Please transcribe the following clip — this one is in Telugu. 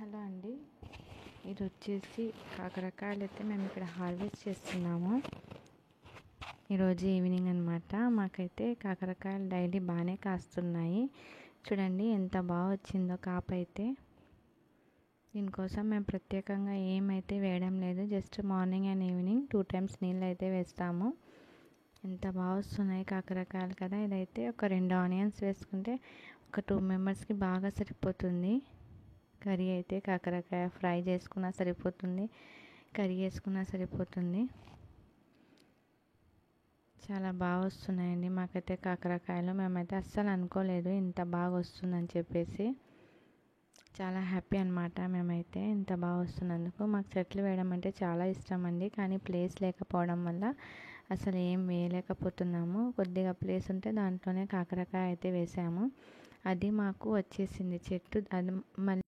హలో అండి, ఇది వచ్చేసి కాకరకాయలు అయితే మేము ఇక్కడ హార్వెస్ట్ చేస్తున్నాము. ఈరోజు ఈవినింగ్ అనమాట. మాకైతే కాకరకాయలు డైలీ బాగానే కాస్తున్నాయి. చూడండి ఎంత బాగా వచ్చిందో కాపు అయితే. దీనికోసం మేము ప్రత్యేకంగా ఏమైతే వేయడం లేదు, just morning and evening 2 times నీళ్ళు అయితే వేస్తాము. ఎంత బాగా వస్తున్నాయి కాకరకాయలు కదా. ఇదైతే ఒక 2 ఆనియన్స్ వేసుకుంటే ఒక 2 members బాగా సరిపోతుంది. కర్రీ అయితే కాకరకాయ ఫ్రై చేసుకున్నా సరిపోతుంది, కర్రీ చేసుకున్నా సరిపోతుంది. చాలా బాగా వస్తున్నాయండి మాకైతే కాకరకాయలు. మేమైతే అస్సలు అనుకోలేదు ఇంత బాగా వస్తుందని చెప్పేసి. చాలా హ్యాపీ అనమాట మేమైతే ఇంత బాగా వస్తున్నందుకు. మాకు చెట్లు వేయడం అంటే చాలా ఇష్టం అండి, కానీ ప్లేస్ లేకపోవడం వల్ల అసలు ఏం వేయలేకపోతున్నాము. కొద్దిగా ప్లేస్ ఉంటే దాంట్లోనే కాకరకాయ అయితే వేసాము. అది మాకు వచ్చేసింది చెట్టు. అది మళ్ళీ